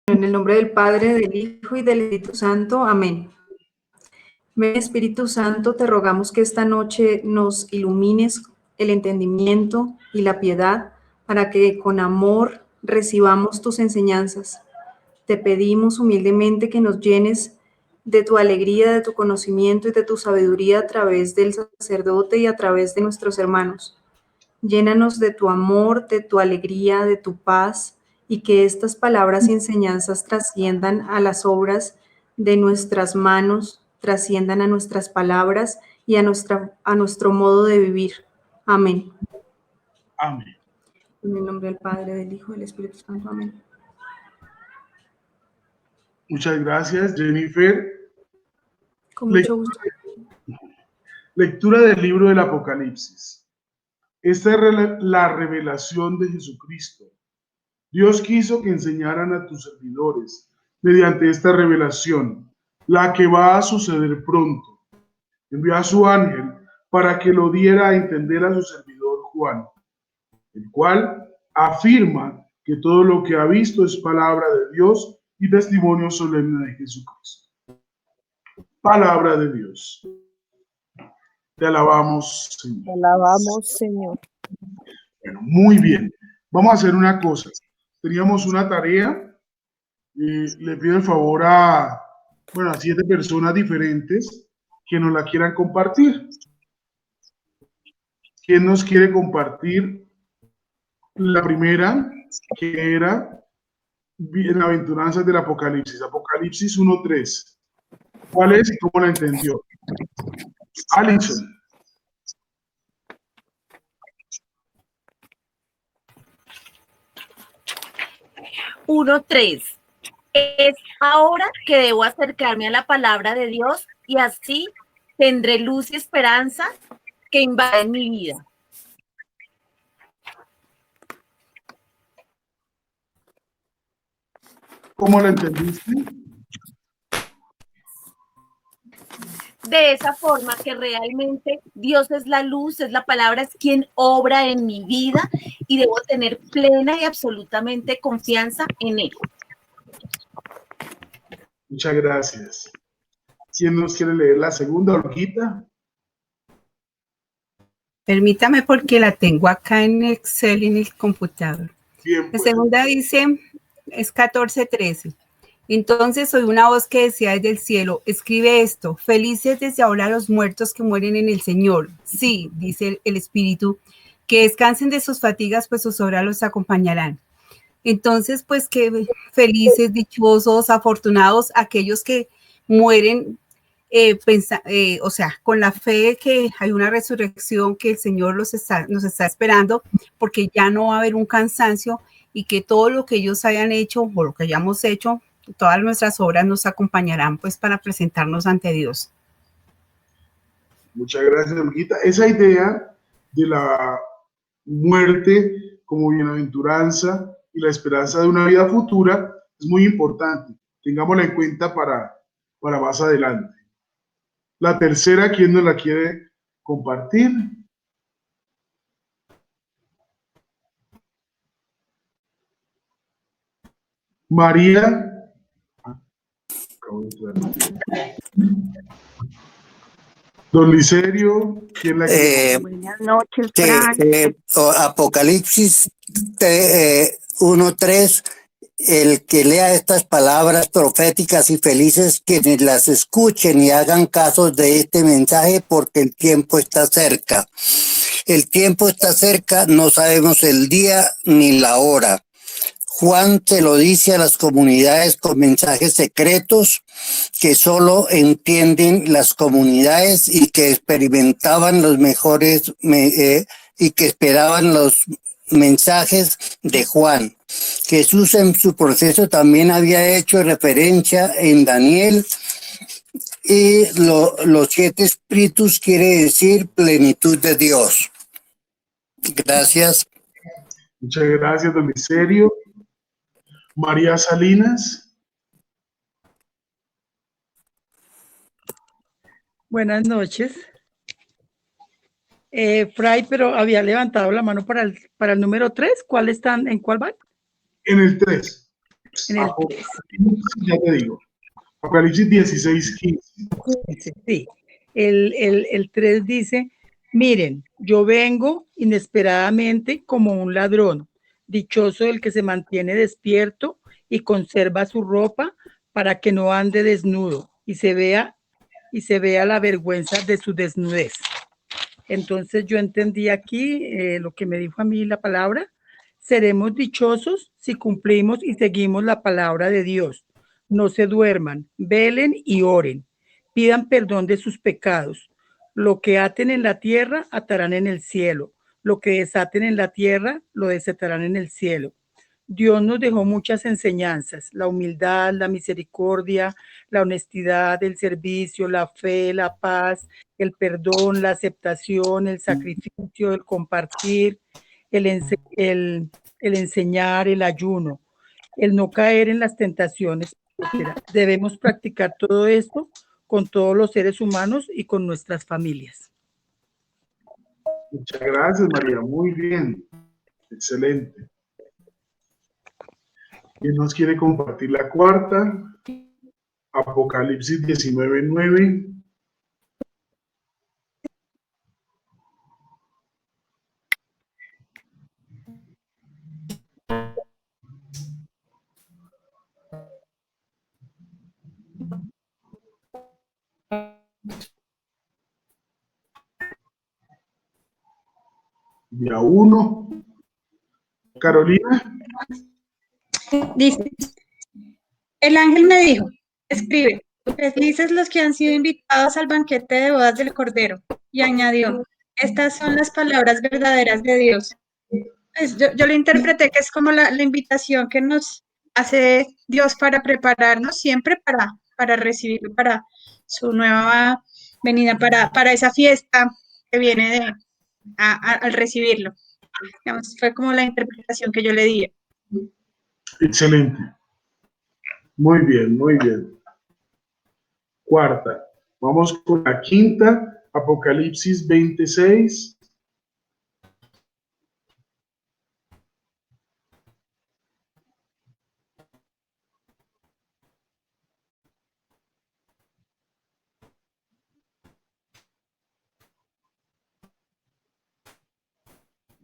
En el nombre del Padre, del Hijo y del Espíritu Santo. Amén. Ven, Espíritu Santo, te rogamos que esta noche nos ilumines el entendimiento y la piedad para que con amor recibamos tus enseñanzas. Te pedimos humildemente que nos llenes de tu alegría, de tu conocimiento y de tu sabiduría a través del sacerdote y a través de nuestros hermanos. Llénanos de tu amor, de tu alegría, de tu paz, y que estas palabras y enseñanzas trasciendan a las obras de nuestras manos, trasciendan a nuestras palabras y a nuestro modo de vivir. Amén. Amén. En el nombre del Padre, del Hijo y del Espíritu Santo. Amén. Muchas gracias, Jennifer. Con mucho gusto. Lectura del libro del Apocalipsis. Esta es la revelación de Jesucristo. Dios quiso que enseñaran a tus servidores mediante esta revelación, la que va a suceder pronto. Envió a su ángel para que lo diera a entender a su servidor Juan, el cual afirma que todo lo que ha visto es palabra de Dios y testimonio solemne de Jesucristo. Palabra de Dios. Te alabamos, Señor. Te alabamos, Señor. Bueno, muy bien. Vamos a hacer una cosa. Teníamos una tarea. Le pido el favor a 7 personas diferentes que nos la quieran compartir. ¿Quién nos quiere compartir la primera, que era Bienaventuranzas del Apocalipsis? Apocalipsis 1:3. ¿Cuál es y cómo la entendió? Alison. Uno, 3. Es ahora que debo acercarme a la palabra de Dios y así tendré luz y esperanza que invaden mi vida. ¿Cómo la entendiste? De esa forma que realmente Dios es la luz, es la palabra, es quien obra en mi vida y debo tener plena y absolutamente confianza en Él. Muchas gracias. ¿Quién nos quiere leer la segunda, Olguita? Permítame porque la tengo acá en Excel en el computador. Bien, La segunda dice, es 14:13. Entonces oí una voz que decía desde el cielo, escribe esto, felices desde ahora los muertos que mueren en el Señor. Sí, dice el Espíritu, que descansen de sus fatigas, pues sus obras los acompañarán. Entonces, pues que felices, dichosos, afortunados, aquellos que mueren, con la fe de que hay una resurrección, que el Señor nos está esperando, porque ya no va a haber un cansancio y que todo lo que ellos hayan hecho o lo que hayamos hecho, todas nuestras obras nos acompañarán pues para presentarnos ante Dios. Muchas gracias, Olguita. Esa idea de la muerte como bienaventuranza y la esperanza de una vida futura es muy importante. Tengámosla en cuenta para más adelante. La tercera, ¿quién nos la quiere compartir? María. Don Licerio, ¿quién la quiere? Buenas noches, Apocalipsis 1:3. El que lea estas palabras proféticas y felices, quienes las escuchen y hagan caso de este mensaje, porque el tiempo está cerca. El tiempo está cerca, no sabemos el día ni la hora. Juan se lo dice a las comunidades con mensajes secretos que solo entienden las comunidades y que experimentaban los mejores y que esperaban los mensajes de Juan. Jesús en su proceso también había hecho referencia en Daniel y los 7 espíritus quiere decir plenitud de Dios. Gracias. Muchas gracias, don Licerio. María Salinas. Buenas noches. Fray, pero había levantado la mano para el número 3. ¿En cuál van? En el 3. en el 3. Ya te digo. Apocalipsis 16, 15. Sí, el 3 dice, miren, yo vengo inesperadamente como un ladrón, dichoso el que se mantiene despierto y conserva su ropa para que no ande desnudo y se vea la vergüenza de su desnudez. Entonces yo entendí aquí lo que me dijo a mí la palabra. Seremos dichosos si cumplimos y seguimos la palabra de Dios. No se duerman, velen y oren. Pidan perdón de sus pecados. Lo que aten en la tierra, atarán en el cielo. Lo que desaten en la tierra, lo desatarán en el cielo. Dios nos dejó muchas enseñanzas, la humildad, la misericordia, la honestidad, el servicio, la fe, la paz, el perdón, la aceptación, el sacrificio, el compartir, el enseñar, el ayuno, el no caer en las tentaciones, etc. Debemos practicar todo esto con todos los seres humanos y con nuestras familias. Muchas gracias, María. Muy bien. Excelente. ¿Quién nos quiere compartir la cuarta? Apocalipsis 19, 9. Día 1. Carolina. Dice, el ángel me dijo, escribe, felices los que han sido invitados al banquete de bodas del Cordero. Y añadió, estas son las palabras verdaderas de Dios. Pues yo lo interpreté que es como la invitación que nos hace Dios para prepararnos siempre para recibirlo, para su nueva venida, para esa fiesta que viene al recibirlo. Digamos, fue como la interpretación que yo le di. Excelente. Muy bien, muy bien. Cuarta. Vamos con la quinta. Apocalipsis 26.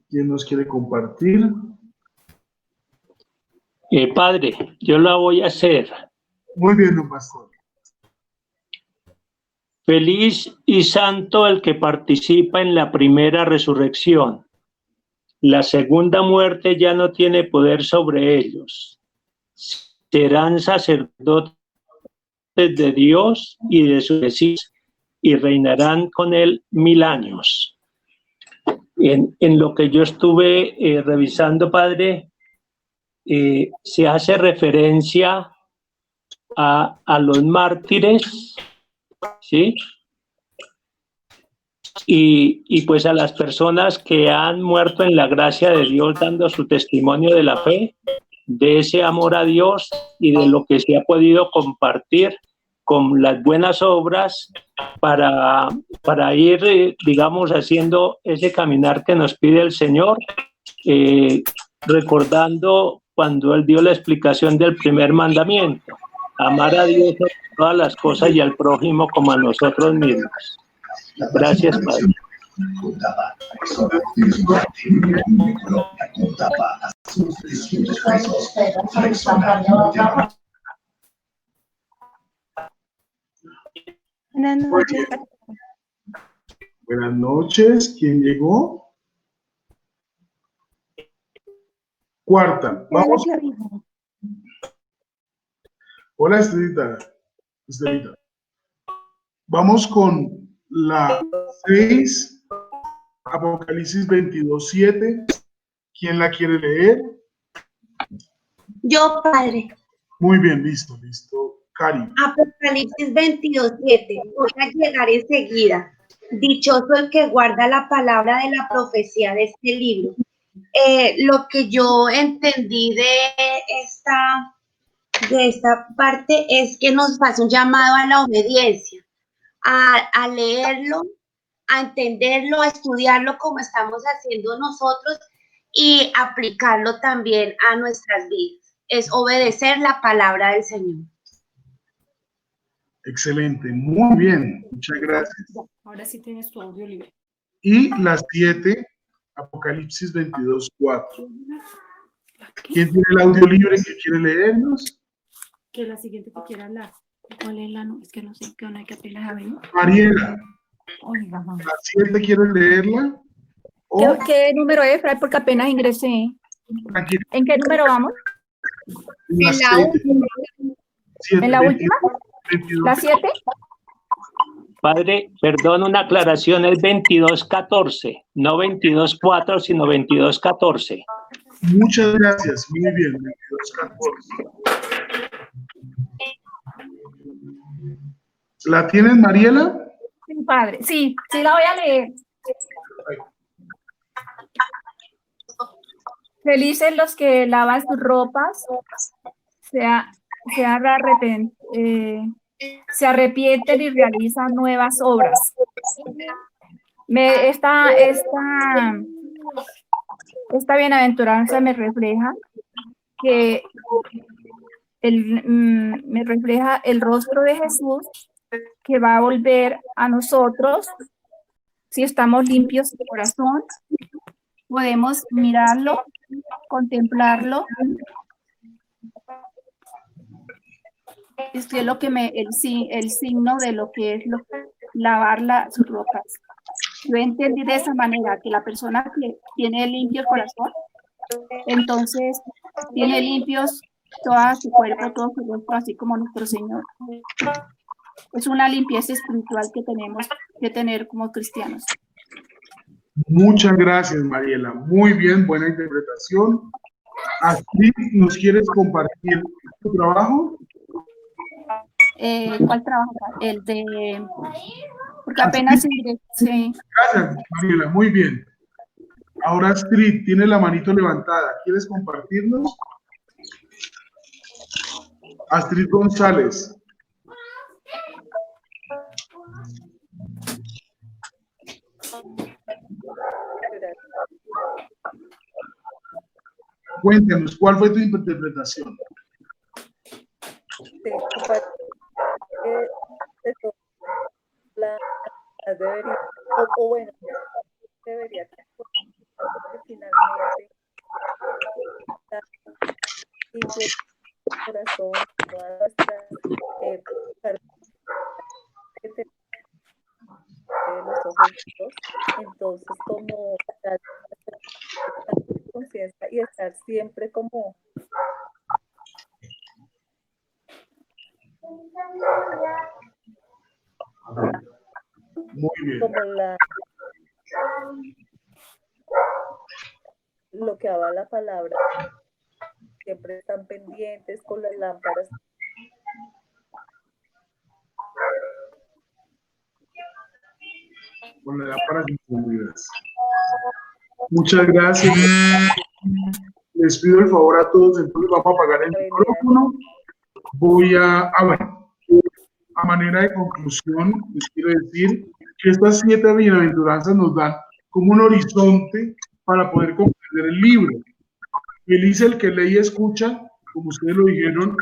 ¿Quién nos quiere compartir? Padre, yo la voy a hacer. Muy bien, don pastor. Feliz y santo el que participa en la primera resurrección. La segunda muerte ya no tiene poder sobre ellos. Serán sacerdotes de Dios y de su Mesías y reinarán con él 1000 años. En lo que yo estuve revisando, Padre, se hace referencia a los mártires, ¿sí? Y pues a las personas que han muerto en la gracia de Dios dando su testimonio de la fe, de ese amor a Dios y de lo que se ha podido compartir con las buenas obras para ir, digamos, haciendo ese caminar que nos pide el Señor, recordando cuando Él dio la explicación del primer mandamiento, amar a Dios sobre todas las cosas y al prójimo como a nosotros mismos. Gracias, Padre. Buenas noches. Buenas noches. ¿Quién llegó? Cuarta. Vamos. Hola, Estelita. Vamos con la 6, Apocalipsis 22, 7. ¿Quién la quiere leer? Yo, padre. Muy bien, listo. Cari. Apocalipsis 22:7. Voy a llegar enseguida. Dichoso el que guarda la palabra de la profecía de este libro. Lo que yo entendí de esta parte es que nos hace un llamado a la obediencia, a leerlo, a entenderlo, a estudiarlo como estamos haciendo nosotros y aplicarlo también a nuestras vidas. es obedecer la palabra del Señor. Excelente, muy bien, muchas gracias. Ahora sí tienes tu audio libre. Y las 7, Apocalipsis 22:4. ¿Quién tiene el audio libre que quiere leernos? Que la siguiente que quiera hablar. ¿Cuál es la? No, es que no sé qué una que apenas a ver. Mariela, Oiga, mamá. ¿la 7 quiere leerla? O, ¿Qué número es, Fray? Porque apenas ingresé. tranquila, ¿En qué número vamos? la En la 7, última. 7, ¿En la última? 22. ¿La 7? Padre, perdón, una aclaración, es 22:14, no 22:4, sino 22:14. Muchas gracias, muy bien, 22:14. ¿La tienes, Mariela? Sí, padre. Sí, sí la voy a leer. Felices los que lavan sus ropas, se arrepienten y realizan nuevas obras. Esta bienaventuranza me refleja que me refleja el rostro de Jesús que va a volver a nosotros si estamos limpios de corazón. Podemos mirarlo, contemplarlo. Esto es lo que el signo de lo que es lavar sus ropas. Yo entendí de esa manera que la persona que tiene limpio el corazón, entonces tiene limpios todo su cuerpo, todo su rostro, así como nuestro Señor. Es una limpieza espiritual que tenemos que tener como cristianos. Muchas gracias, Mariela. Muy bien, buena interpretación. Astrid, ¿nos quieres compartir tu trabajo? ¿Cuál trabajo? El de... Porque apenas ingresé. Gracias, Mariela, muy bien. Ahora Astrid tiene la manito levantada. ¿Quieres compartirnos? Astrid González. Cuéntanos, ¿cuál fue tu interpretación? Debería finalmente corazón, todas nuestras los ojos, entonces como la conciencia y estar siempre como muy bien. Como lo que habla la palabra, siempre están pendientes con las lámparas. Con las lámparas encendidas. Muchas gracias. Les pido el favor a todos, entonces vamos a apagar el micrófono. Voy bueno, a manera de conclusión, les quiero decir que estas 7 bienaventuranzas nos dan como un horizonte para poder comprender el libro. Feliz el que lee y escucha, como ustedes lo dijeron,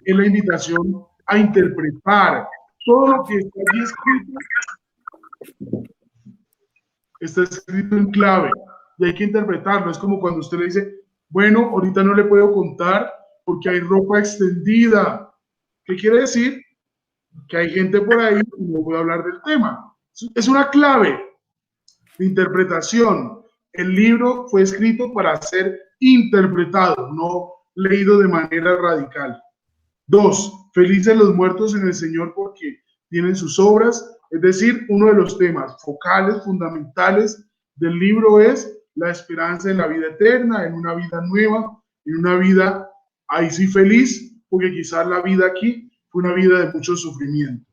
es la invitación a interpretar todo lo que está aquí escrito. Está escrito en clave y hay que interpretarlo. Es como cuando usted le dice, bueno, ahorita no le puedo contar porque hay ropa extendida. ¿Qué quiere decir? Que hay gente por ahí y no voy a hablar del tema. Es una clave de interpretación. El libro fue escrito para ser interpretado, no leído de manera radical. 2, felices los muertos en el Señor porque tienen sus obras. Es decir, uno de los temas focales, fundamentales del libro es la esperanza en la vida eterna, en una vida nueva, en una vida ahí sí feliz, porque quizás la vida aquí fue una vida de mucho sufrimiento.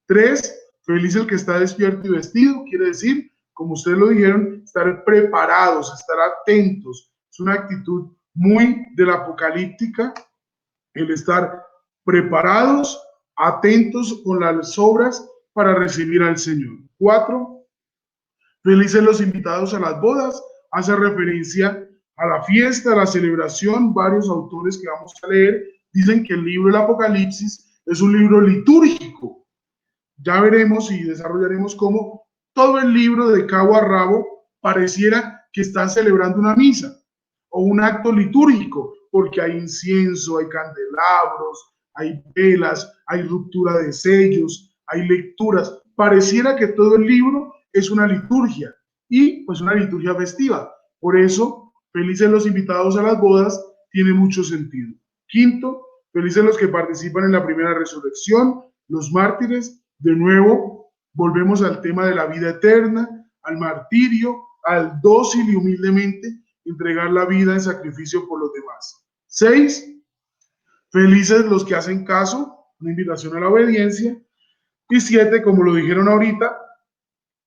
3, feliz el que está despierto y vestido, quiere decir, como ustedes lo dijeron, estar preparados, estar atentos. Es una actitud muy de la apocalíptica, el estar preparados, atentos con las obras para recibir al Señor. 4, felices los invitados a las bodas, hace referencia a la fiesta, a la celebración. Varios autores que vamos a leer dicen que el libro del Apocalipsis es un libro litúrgico. Ya veremos y desarrollaremos cómo todo el libro de cabo a rabo pareciera que están celebrando una misa o un acto litúrgico, porque hay incienso, hay candelabros, hay velas, hay ruptura de sellos, hay lecturas. Pareciera que todo el libro es una liturgia y pues una liturgia festiva. Por eso, felices los invitados a las bodas tiene mucho sentido. Quinto, felices los que participan en la primera resurrección, los mártires. De nuevo, volvemos al tema de la vida eterna, al martirio, al dócil y humildemente entregar la vida en sacrificio por los demás. 6, felices los que hacen caso, una invitación a la obediencia. Y 7, como lo dijeron ahorita,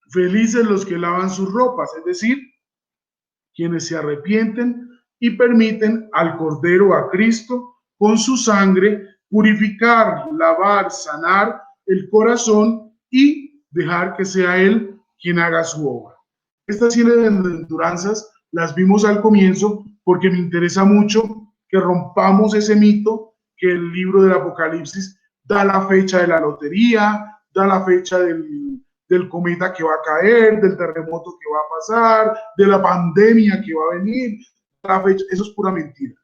felices los que lavan sus ropas, es decir, quienes se arrepienten y permiten al Cordero, a Cristo, con su sangre, purificar, lavar, sanar el corazón y dejar que sea Él quien haga su obra. Estas 7 bienaventuranzas las vimos al comienzo porque me interesa mucho que rompamos ese mito que el libro del Apocalipsis da la fecha de la lotería, da la fecha del cometa que va a caer, del terremoto que va a pasar, de la pandemia que va a venir. La fecha, eso es pura mentira.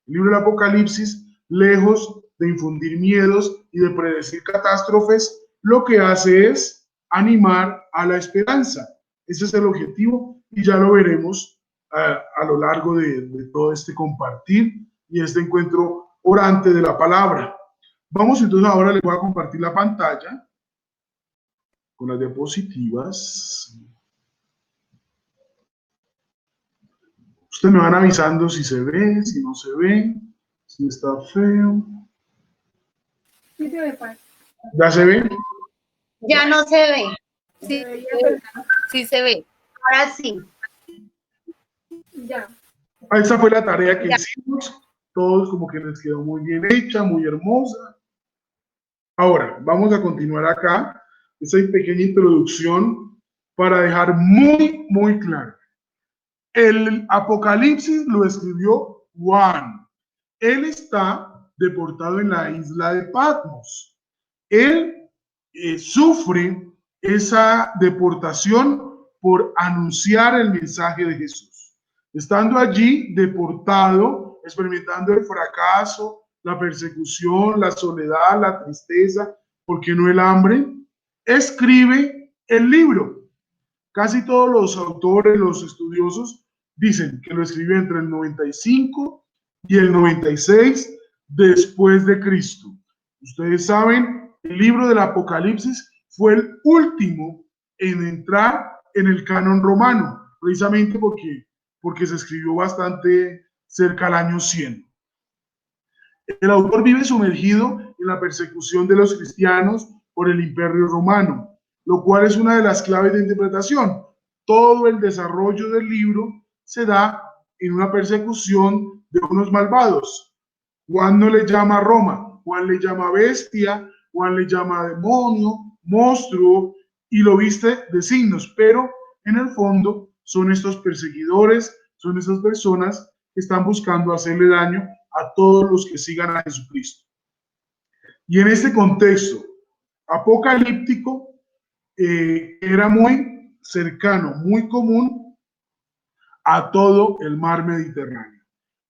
El libro del Apocalipsis, lejos de infundir miedos y de predecir catástrofes, lo que hace es animar a la esperanza. Ese es el objetivo y ya lo veremos a lo largo de todo este compartir y este encuentro orante de la palabra. Vamos entonces, ahora les voy a compartir la pantalla con las diapositivas. Ustedes me van avisando si se ve, si no se ve, si está feo. Sí se ve, padre. ¿Ya se ve? Ya no se ve. Sí, sí se ve. Ahora sí. Ya. Esa fue la tarea que hicimos. Todos como que les quedó muy bien hecha, muy hermosa. Ahora, vamos a continuar acá. Esa pequeña introducción para dejar muy claro. El Apocalipsis lo escribió Juan. Él está deportado en la isla de Patmos. Él sufre esa deportación por anunciar el mensaje de Jesús. Estando allí deportado, experimentando el fracaso, la persecución, la soledad, la tristeza, ¿por qué no el hambre? Escribe el libro. Casi todos los autores, los estudiosos, dicen que lo escribió entre el 95 y el 96 después de Cristo. Ustedes saben, el libro del Apocalipsis fue el último en entrar en el canon romano, precisamente porque se escribió bastante cerca al año 100. El autor vive sumergido en la persecución de los cristianos por el Imperio Romano, lo cual es una de las claves de interpretación. Todo el desarrollo del libro se da en una persecución de unos malvados. Juan no le llama Roma, Juan le llama bestia, Juan le llama demonio, monstruo, y lo viste de signos, pero en el fondo son estos perseguidores, son estas personas que están buscando hacerle daño a todos los que sigan a Jesucristo. Y en este contexto apocalíptico, era muy cercano, muy común a todo el mar Mediterráneo.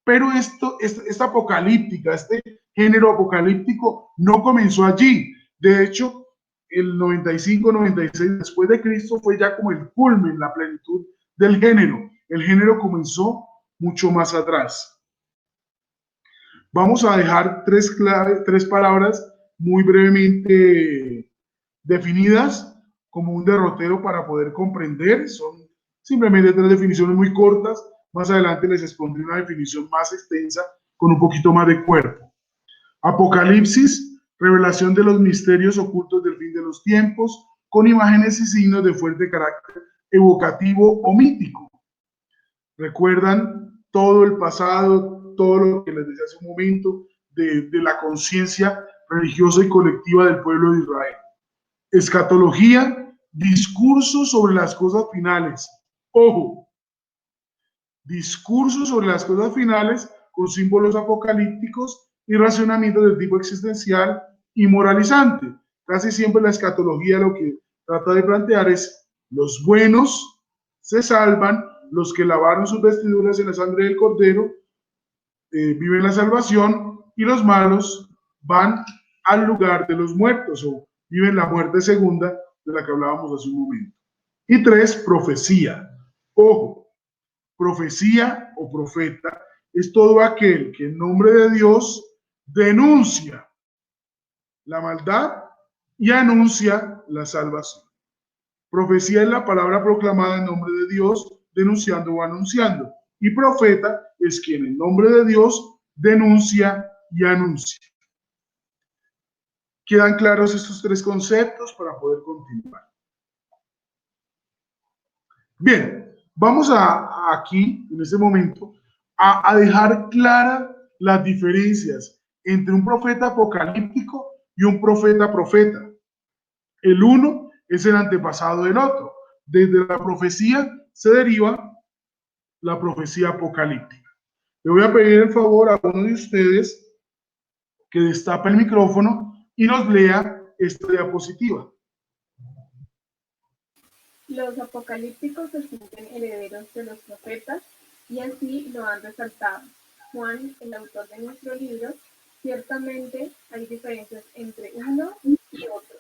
Pero esta apocalíptica, este género apocalíptico no comenzó allí. De hecho, el 95-96 después de Cristo fue ya como el culmen, la plenitud del género. El género comenzó mucho más atrás. Vamos a dejar tres palabras muy brevemente definidas como un derrotero para poder comprender. Son simplemente 3 definiciones muy cortas. Más adelante les expondré una definición más extensa con un poquito más de cuerpo. Apocalipsis, revelación de los misterios ocultos del fin de los tiempos, con imágenes y signos de fuerte carácter evocativo o mítico. ¿Recuerdan todo el pasado, todo lo que les decía hace un momento de la conciencia religiosa y colectiva del pueblo de Israel? Escatología, discurso sobre las cosas finales. Ojo, discursos sobre las cosas finales con símbolos apocalípticos y razonamientos de tipo existencial y moralizante. Casi siempre la escatología lo que trata de plantear es: los buenos se salvan, los que lavaron sus vestiduras en la sangre del Cordero viven la salvación, y los malos van al lugar de los muertos o viven la muerte segunda de la que hablábamos hace un momento. Y 3, profecía. Ojo, profecía o profeta es todo aquel que en nombre de Dios denuncia la maldad y anuncia la salvación. Profecía es la palabra proclamada en nombre de Dios, denunciando o anunciando. Y profeta es quien en nombre de Dios denuncia y anuncia. ¿Quedan claros estos 3 conceptos para poder continuar? Bien, vamos aquí, en este momento, a dejar claras las diferencias entre un profeta apocalíptico y un profeta profeta. El uno es el antepasado del otro. Desde la profecía se deriva la profecía apocalíptica. Le voy a pedir el favor a uno de ustedes que destape el micrófono y nos lea esta diapositiva. Los apocalípticos se sienten herederos de los profetas y así lo han resaltado Juan, el autor de nuestro libro. Ciertamente hay diferencias entre uno y otro.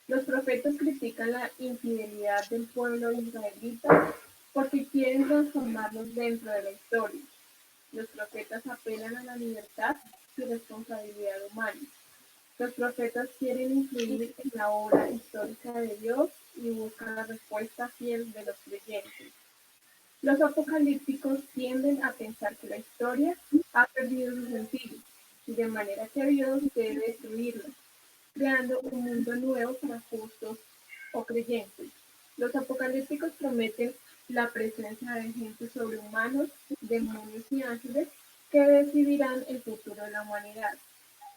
Los profetas critican la infidelidad del pueblo israelita porque quieren transformarlos dentro de la historia. Los profetas apelan a la libertad y responsabilidad humana. Los profetas quieren influir en la obra histórica de Dios y buscan la respuesta fiel de los creyentes. Los apocalípticos tienden a pensar que la historia ha perdido su sentido, y de manera que Dios debe destruirla, creando un mundo nuevo para justos o creyentes. Los apocalípticos prometen la presencia de agentes sobrehumanos, demonios y ángeles que decidirán el futuro de la humanidad.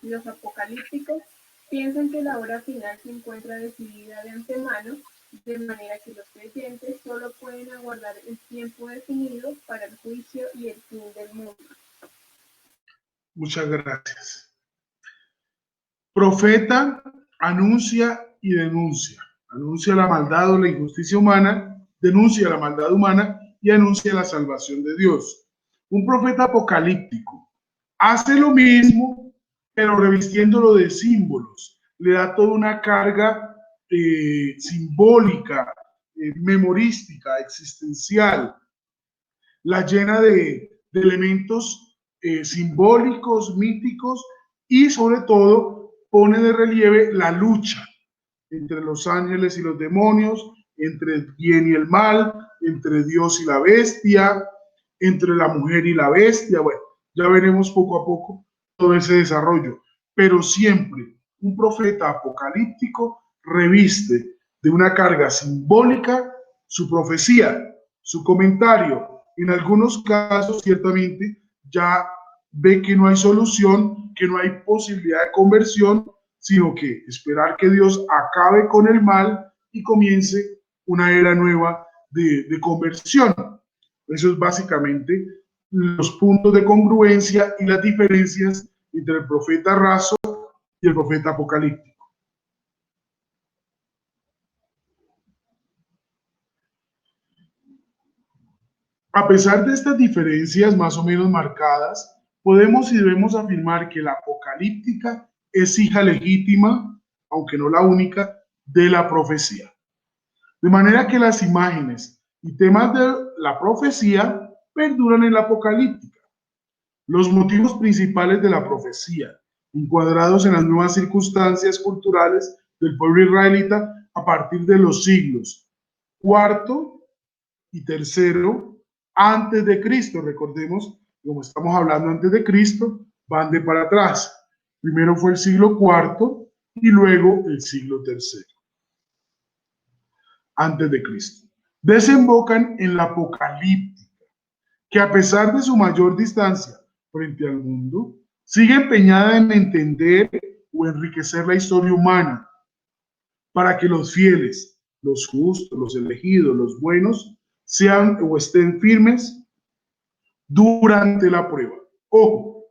Los apocalípticos piensan que la hora final se encuentra decidida de antemano, de manera que los creyentes solo pueden aguardar el tiempo definido para el juicio y el fin del mundo. Muchas gracias. Profeta anuncia y denuncia. Anuncia la maldad o la injusticia humana, denuncia la maldad humana y anuncia la salvación de Dios. Un profeta apocalíptico hace lo mismo, pero revistiéndolo de símbolos. Le da toda una carga simbólica, memorística, existencial. La llena de elementos simbólicos, míticos, y sobre todo pone de relieve la lucha entre los ángeles y los demonios, entre el bien y el mal, entre Dios y la bestia, entre la mujer y la bestia. Bueno, ya veremos poco a poco todo ese desarrollo, pero siempre un profeta apocalíptico reviste de una carga simbólica su profecía, su comentario. En algunos casos, ciertamente, ya ve que no hay solución, que no hay posibilidad de conversión, sino que esperar que Dios acabe con el mal y comience una era nueva de conversión. Eso es básicamente los puntos de congruencia y las diferencias entre el profeta raso y el profeta apocalíptico. A pesar de estas diferencias más o menos marcadas, podemos y debemos afirmar que la apocalíptica es hija legítima, aunque no la única, de la profecía. De manera que las imágenes y temas de la profecía perduran en la apocalíptica. Los motivos principales de la profecía, encuadrados en las nuevas circunstancias culturales del pueblo israelita a partir de los siglos IV y III antes de Cristo. Recordemos, como estamos hablando antes de Cristo, van de para atrás. Primero fue el siglo IV y luego el siglo III antes de Cristo. Desembocan en la apocalíptica, que a pesar de su mayor distancia frente al mundo, sigue empeñada en entender o enriquecer la historia humana para que los fieles, los justos, los elegidos, los buenos, sean o estén firmes durante la prueba. Ojo,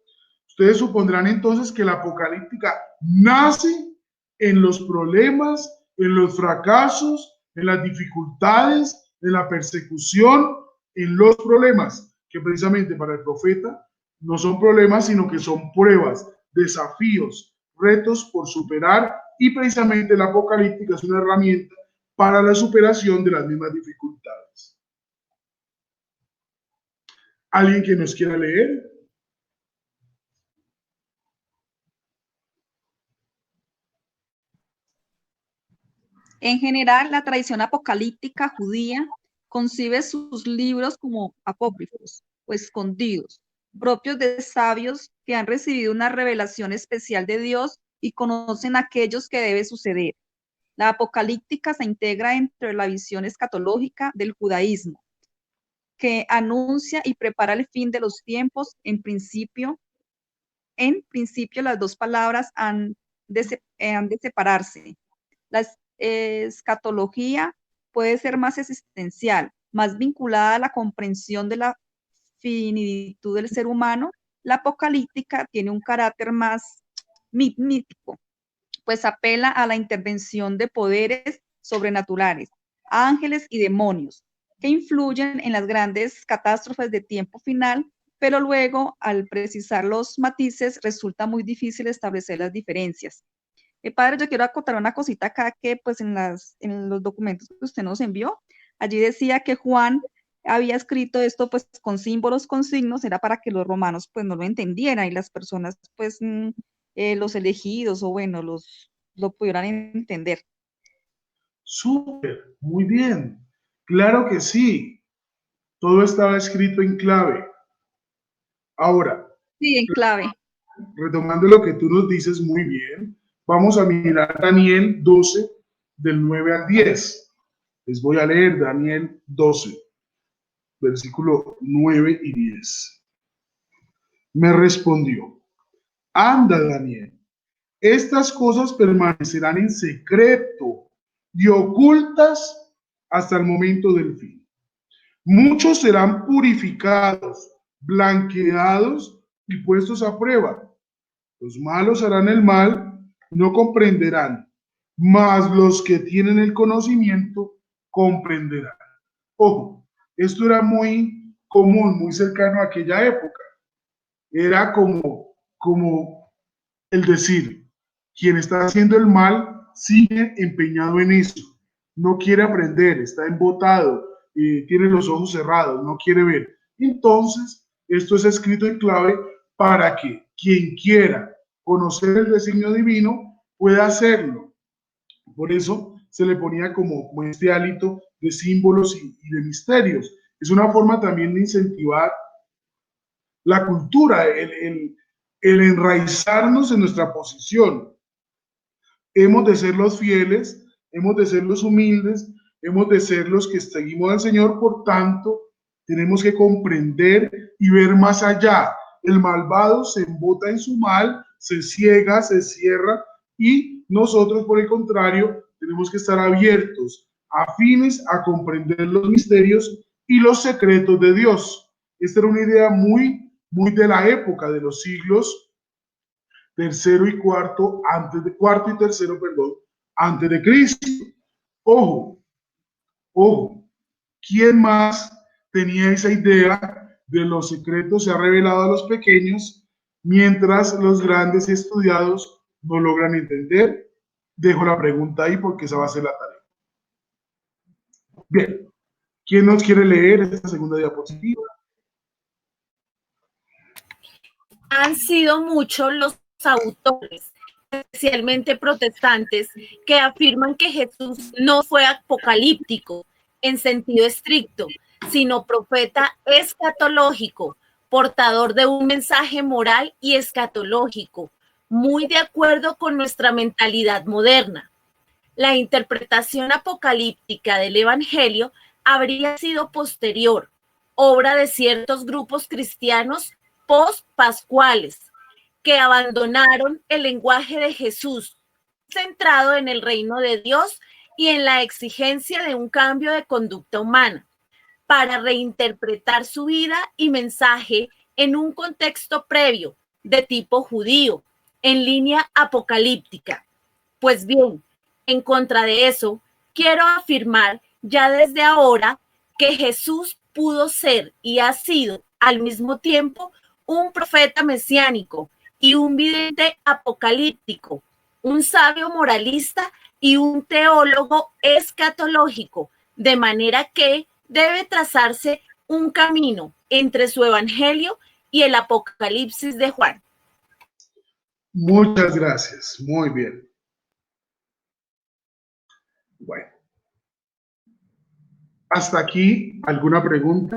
ustedes supondrán entonces que la apocalíptica nace en los problemas, en los fracasos, en las dificultades, en la persecución, en los problemas, que precisamente para el profeta no son problemas, sino que son pruebas, desafíos, retos por superar, y precisamente la apocalíptica es una herramienta para la superación de las mismas dificultades. ¿Alguien que nos quiera leer? En general, la tradición apocalíptica judía concibe sus libros como apócrifos o escondidos, propios de sabios que han recibido una revelación especial de Dios y conocen aquellos que debe suceder. La apocalíptica se integra entre la visión escatológica del judaísmo, que anuncia y prepara el fin de los tiempos. En principio, las dos palabras han de separarse. La escatología puede ser más existencial, más vinculada a la comprensión de la finitud del ser humano. La apocalíptica tiene un carácter más mítico, pues apela a la intervención de poderes sobrenaturales, ángeles y demonios, que influyen en las grandes catástrofes de tiempo final, pero luego, al precisar los matices, resulta muy difícil establecer las diferencias. Padre, yo quiero acotar una cosita acá que pues en los documentos que usted nos envió, allí decía que Juan había escrito esto pues con símbolos, con signos, era para que los romanos pues no lo entendieran y las personas pues los elegidos o bueno, lo pudieran entender. Súper, muy bien. Claro que sí. Todo estaba escrito en clave. Ahora. Sí, en clave. Retomando lo que tú nos dices muy bien, vamos a mirar Daniel 12, del 9 al 10. Les voy a leer Daniel 12, versículo 9 y 10. Me respondió: anda, Daniel, estas cosas permanecerán en secreto y ocultas hasta el momento del fin. Muchos serán purificados, blanqueados y puestos a prueba. Los malos harán el mal, no comprenderán, mas los que tienen el conocimiento comprenderán. Ojo, esto era muy común, muy cercano a aquella época. Era como el decir, quien está haciendo el mal sigue empeñado en eso, no quiere aprender, está embotado, tiene los ojos cerrados, no quiere ver. Entonces, esto es escrito en clave para que quien quiera conocer el designio divino pueda hacerlo. Por eso se le ponía como este hálito de símbolos y de misterios. Es una forma también de incentivar la cultura, el enraizarnos en nuestra posición. Hemos de ser los fieles, hemos de ser los humildes, hemos de ser los que seguimos al Señor, por tanto, tenemos que comprender y ver más allá. El malvado se embota en su mal, se ciega, se cierra, y nosotros, por el contrario, tenemos que estar abiertos, afines a comprender los misterios y los secretos de Dios. Esta era una idea muy de la época, de los siglos cuarto y tercero, antes de Cristo. Ojo, ¿quién más tenía esa idea de los secretos se ha revelado a los pequeños, mientras los grandes estudiados no logran entender? Dejo la pregunta ahí porque esa va a ser la tarea. Bien, ¿quién nos quiere leer esta segunda diapositiva? Han sido muchos los autores, especialmente protestantes, que afirman que Jesús no fue apocalíptico en sentido estricto, sino profeta escatológico, portador de un mensaje moral y escatológico, muy de acuerdo con nuestra mentalidad moderna. La interpretación apocalíptica del Evangelio habría sido posterior, obra de ciertos grupos cristianos post-pascuales, que abandonaron el lenguaje de Jesús, centrado en el reino de Dios y en la exigencia de un cambio de conducta humana. para reinterpretar su vida y mensaje en un contexto previo de tipo judío, en línea apocalíptica. Pues bien, en contra de eso, quiero afirmar ya desde ahora que Jesús pudo ser y ha sido al mismo tiempo un profeta mesiánico y un vidente apocalíptico, un sabio moralista y un teólogo escatológico, de manera que debe trazarse un camino entre su evangelio y el Apocalipsis de Juan. Muchas gracias, muy bien. Bueno, hasta aquí, ¿alguna pregunta?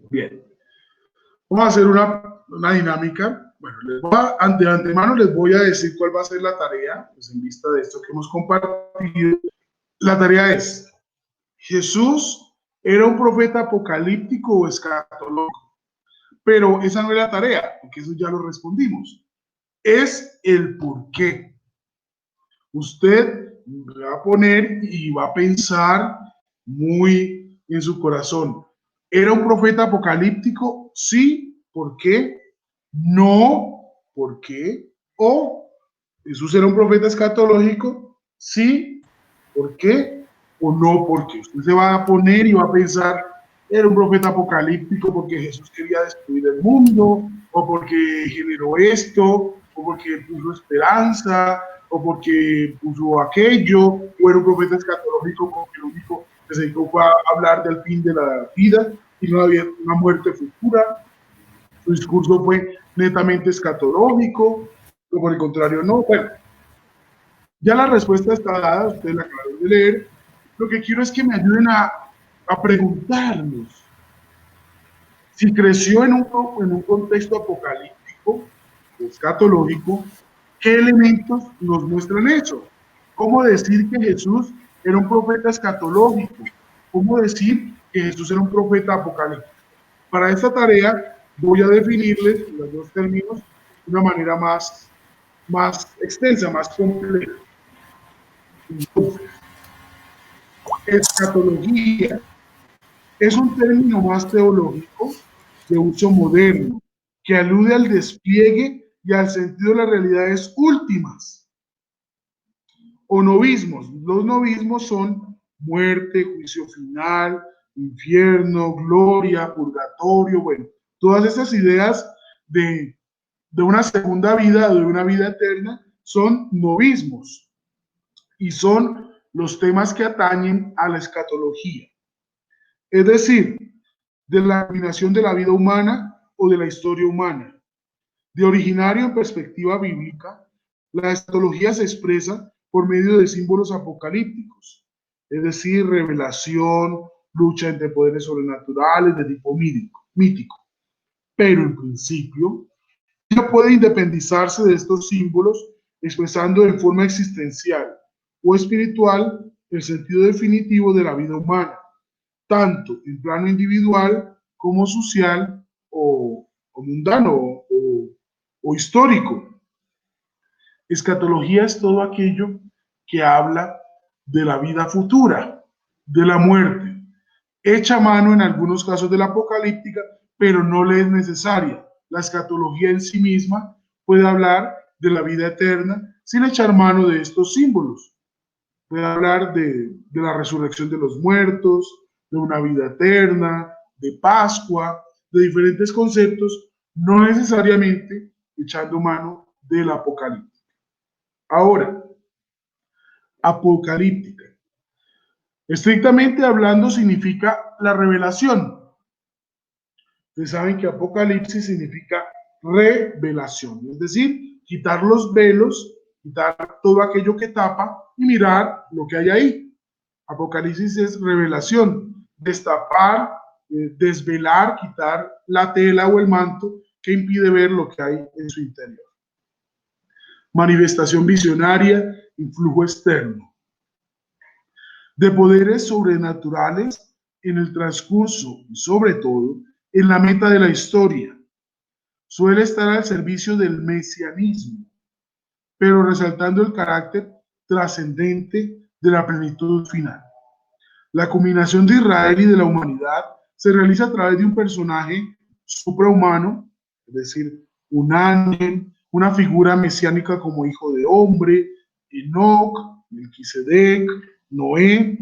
Bien, vamos a hacer una dinámica. Bueno, de antemano les voy a decir cuál va a ser la tarea, pues en vista de esto que hemos compartido. La tarea es, ¿Jesús era un profeta apocalíptico o escatológico? Pero esa no es la tarea, porque eso ya lo respondimos. Es el por qué. Usted va a poner y va a pensar muy en su corazón. ¿Era un profeta apocalíptico? Sí. ¿Por qué? No. ¿Por qué? O Jesús era un profeta escatológico. Sí. ¿Por qué? O no. ¿Por qué? Usted se va a poner y va a pensar, era un profeta apocalíptico porque Jesús quería destruir el mundo, o porque generó esto, o porque puso esperanza, o porque puso aquello, o era un profeta escatológico porque lo único que se dedicó fue a hablar del fin de la vida y no había una muerte futura. Su discurso fue netamente escatológico, o por el contrario no. Bueno, ya la respuesta está dada, ustedes la acaban de leer. Lo que quiero es que me ayuden a preguntarnos si creció en un contexto apocalíptico, escatológico, ¿qué elementos nos muestran eso? ¿Cómo decir que Jesús era un profeta escatológico? ¿Cómo decir que Jesús era un profeta apocalíptico? Para esta tarea voy a definirles los dos términos de una manera más extensa, más compleja. Entonces, escatología es un término más teológico de uso moderno que alude al despliegue y al sentido de las realidades últimas. O novismos. Los novismos son muerte, juicio final, infierno, gloria, purgatorio, bueno, todas esas ideas de una segunda vida, de una vida eterna, son novismos y son los temas que atañen a la escatología. Es decir, de la combinación de la vida humana o de la historia humana. De originario en perspectiva bíblica, la escatología se expresa por medio de símbolos apocalípticos, es decir, revelación, lucha entre poderes sobrenaturales de tipo mítico. Pero en principio, ella puede independizarse de estos símbolos expresando de forma existencial o espiritual el sentido definitivo de la vida humana, tanto en plano individual como social o mundano o histórico. Escatología es todo aquello que habla de la vida futura, de la muerte, hecha a mano en algunos casos de la apocalíptica, pero no le es necesaria. La escatología en sí misma puede hablar de la vida eterna sin echar mano de estos símbolos. Puede hablar de la resurrección de los muertos, de una vida eterna, de Pascua, de diferentes conceptos, no necesariamente echando mano del apocalíptica. Ahora, apocalíptica. Estrictamente hablando significa la revelación. Ustedes saben que Apocalipsis significa revelación, es decir, quitar los velos, quitar todo aquello que tapa y mirar lo que hay ahí. Apocalipsis es revelación, destapar, desvelar, quitar la tela o el manto que impide ver lo que hay en su interior. Manifestación visionaria, influjo externo. De poderes sobrenaturales en el transcurso y sobre todo en la meta de la historia. Suele estar al servicio del mesianismo, pero resaltando el carácter trascendente de la plenitud final. La culminación de Israel y de la humanidad se realiza a través de un personaje suprahumano, es decir, un ángel, una figura mesiánica como hijo de hombre, Enoc, Melquisedec, Noé.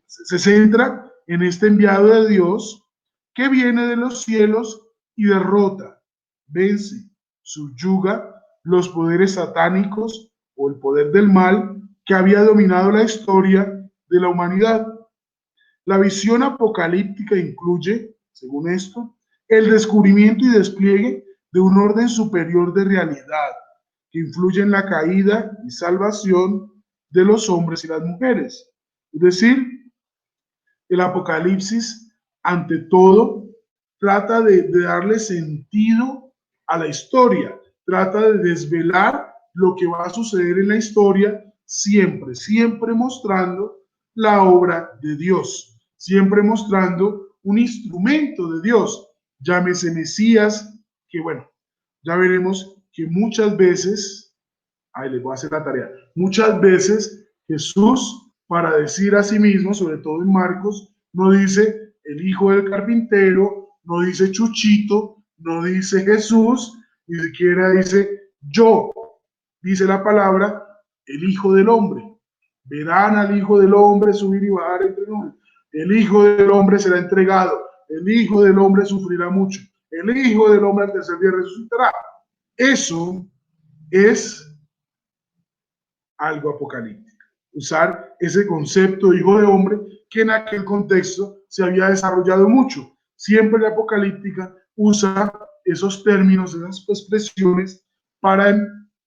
Se centra en este enviado de Dios que viene de los cielos y derrota, vence, subyuga los poderes satánicos o el poder del mal que había dominado la historia de la humanidad. La visión apocalíptica incluye, según esto, el descubrimiento y despliegue de un orden superior de realidad que influye en la caída y salvación de los hombres y las mujeres. Es decir, el Apocalipsis, ante todo, trata de darle sentido a la historia, trata de desvelar lo que va a suceder en la historia, siempre, siempre mostrando la obra de Dios, siempre mostrando un instrumento de Dios, llámese Mesías, que bueno, ya veremos que muchas veces, ahí les voy a hacer la tarea, muchas veces Jesús, para decir a sí mismo, sobre todo en Marcos, no dice el hijo del carpintero, no dice Chuchito, no dice Jesús, ni siquiera dice yo, dice la palabra el hijo del hombre. Verán al hijo del hombre subir y bajar entre nubes. El hijo del hombre será entregado, el hijo del hombre sufrirá mucho, el hijo del hombre al tercer día resucitará. Eso es algo apocalíptico. Usar ese concepto de hijo de hombre que en aquel contexto se había desarrollado mucho. Siempre la apocalíptica usa esos términos, esas expresiones para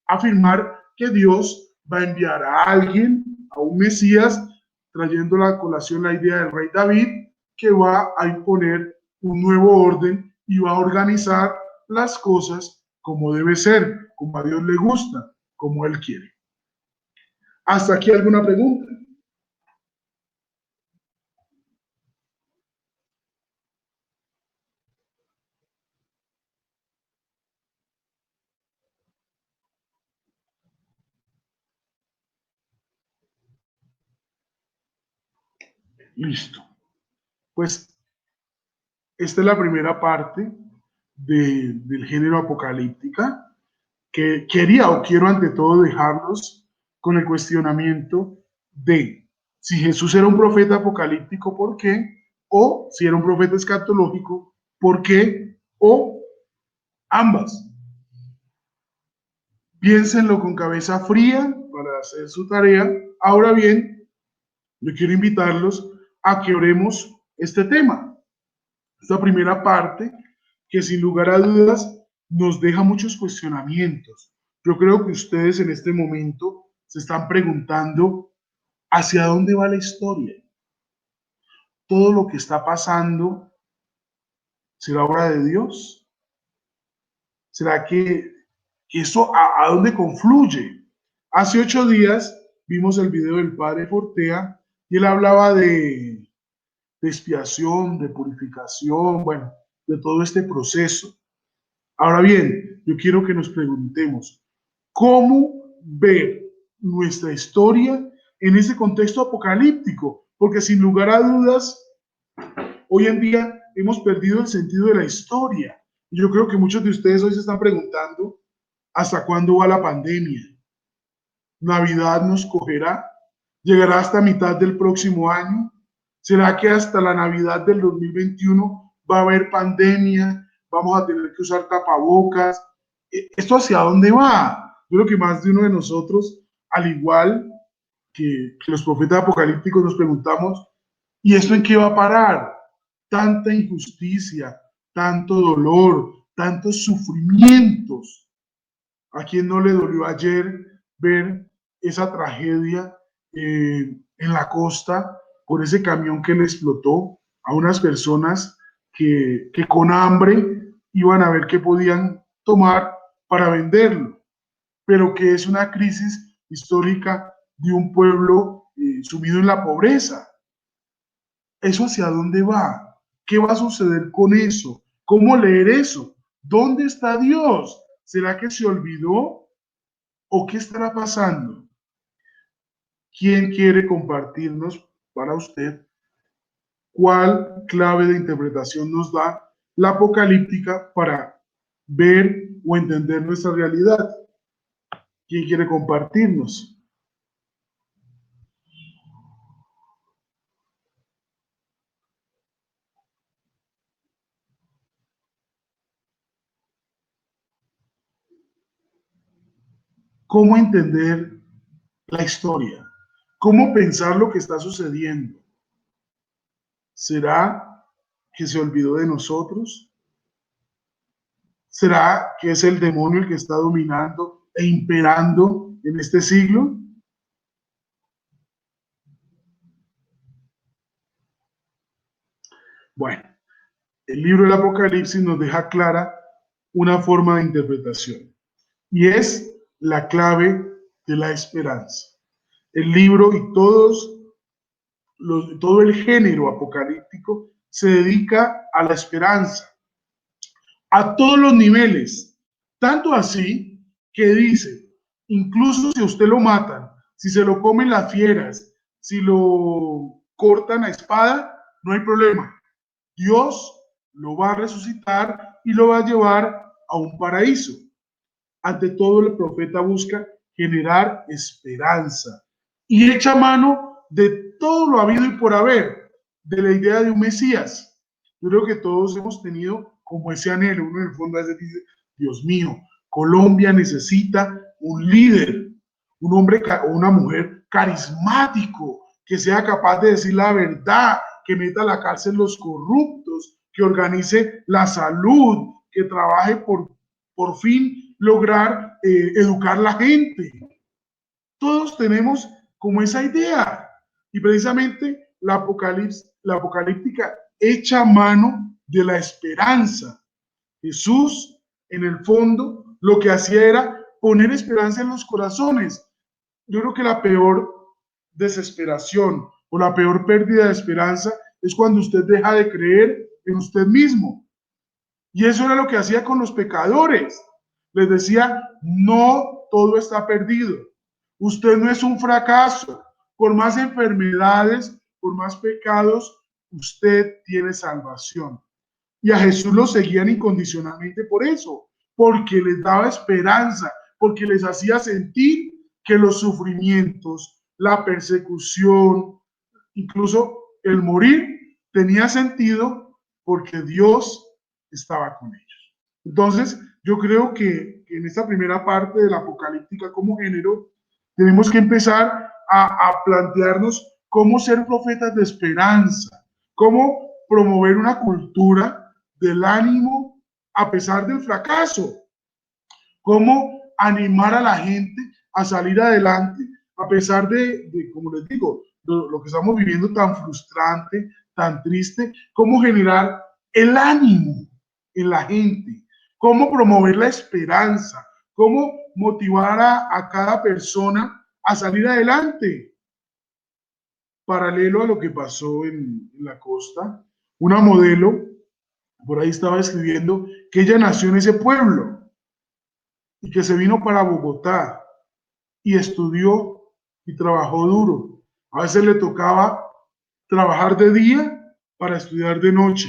afirmar que Dios va a enviar a alguien, a un Mesías, trayendo a colación la idea del rey David, que va a imponer un nuevo orden y va a organizar las cosas como debe ser, como a Dios le gusta, como Él quiere. ¿Hasta aquí alguna pregunta? Listo. Pues esta es la primera parte del género apocalíptica, que quería o quiero ante todo dejarlos con el cuestionamiento de si Jesús era un profeta apocalíptico, ¿por qué? O si era un profeta escatológico, ¿por qué? O ambas. Piénsenlo con cabeza fría para hacer su tarea. Ahora bien, yo quiero invitarlos a que oremos este tema. Esta primera parte que sin lugar a dudas nos deja muchos cuestionamientos. Yo creo que ustedes en este momento se están preguntando hacia dónde va la historia. Todo lo que está pasando, ¿será obra de Dios? ¿Será que eso a dónde confluye? Hace 8 días vimos el video del padre Fortea y él hablaba de expiación, de purificación, bueno, de todo este proceso. Ahora bien, yo quiero que nos preguntemos, ¿cómo ver nuestra historia en ese contexto apocalíptico? Porque sin lugar a dudas, hoy en día hemos perdido el sentido de la historia. Y yo creo que muchos de ustedes hoy se están preguntando, ¿hasta cuándo va la pandemia? ¿Navidad nos cogerá? ¿Llegará hasta mitad del próximo año? ¿Será que hasta la Navidad del 2021 va a haber pandemia? ¿Vamos a tener que usar tapabocas? ¿Esto hacia dónde va? Yo creo que más de uno de nosotros, al igual que los profetas apocalípticos, nos preguntamos, ¿y esto en qué va a parar? Tanta injusticia, tanto dolor, tantos sufrimientos. ¿A quién no le dolió ayer ver esa tragedia en la costa por ese camión que le explotó a unas personas que con hambre iban a ver qué podían tomar para venderlo, pero que es una crisis histórica de un pueblo sumido en la pobreza? ¿Eso hacia dónde va? ¿Qué va a suceder con eso? ¿Cómo leer eso? ¿Dónde está Dios? ¿Será que se olvidó? ¿O qué estará pasando? ¿Quién quiere compartirnos para usted cuál clave de interpretación nos da la apocalíptica para ver o entender nuestra realidad? ¿Quién quiere compartirnos? ¿Cómo entender la historia? ¿Cómo pensar lo que está sucediendo? ¿Será que se olvidó de nosotros? ¿Será que es el demonio el que está dominando e imperando en este siglo? Bueno, el libro del Apocalipsis nos deja clara una forma de interpretación y es la clave de la esperanza. El libro y todo el género apocalíptico se dedica a la esperanza, a todos los niveles, tanto así que dice, incluso si a usted lo matan, si se lo comen las fieras, si lo cortan a espada, no hay problema. Dios lo va a resucitar y lo va a llevar a un paraíso. Ante todo, el profeta busca generar esperanza y echa mano de todo lo habido y por haber, de la idea de un Mesías. Yo creo que todos hemos tenido como ese anhelo. Uno en el fondo a veces dice, Dios mío, Colombia necesita un líder, un hombre o una mujer carismático, que sea capaz de decir la verdad, que meta a la cárcel los corruptos, que organice la salud, que trabaje por fin lograr educar a la gente. Todos tenemos como esa idea y precisamente la apocalíptica echa mano de la esperanza. Jesús, en el fondo, lo que hacía era poner esperanza en los corazones. Yo creo que la peor desesperación o la peor pérdida de esperanza es cuando usted deja de creer en usted mismo. Y eso era lo que hacía con los pecadores. Les decía, no todo está perdido. Usted no es un fracaso. Por más enfermedades, por más pecados, usted tiene salvación. Y a Jesús lo seguían incondicionalmente por eso, porque les daba esperanza, porque les hacía sentir que los sufrimientos, la persecución, incluso el morir, tenía sentido porque Dios estaba con ellos. Entonces, yo creo que en esta primera parte de la apocalíptica como género, tenemos que empezar a plantearnos cómo ser profetas de esperanza, cómo promover una cultura del ánimo a pesar del fracaso, cómo animar a la gente a salir adelante a pesar de como les digo, lo que estamos viviendo tan frustrante, tan triste, cómo generar el ánimo en la gente, cómo promover la esperanza, cómo motivar a cada persona a salir adelante. Paralelo a lo que pasó en la costa, una modelo por ahí estaba escribiendo que ella nació en ese pueblo y que se vino para Bogotá y estudió y trabajó duro. A veces le tocaba trabajar de día para estudiar de noche.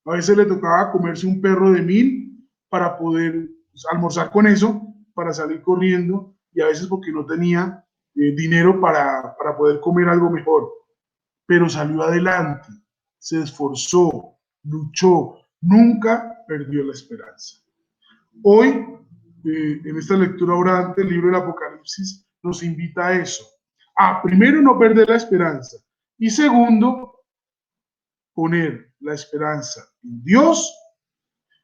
A veces le tocaba comerse un perro de 1000 para poder almorzar con eso, para salir corriendo, y a veces porque no tenía dinero para poder comer algo mejor. Pero salió adelante, se esforzó, luchó, nunca perdió la esperanza. Hoy, en esta lectura orante, el libro del Apocalipsis nos invita a eso. Primero, no perder la esperanza. Y segundo, poner la esperanza en Dios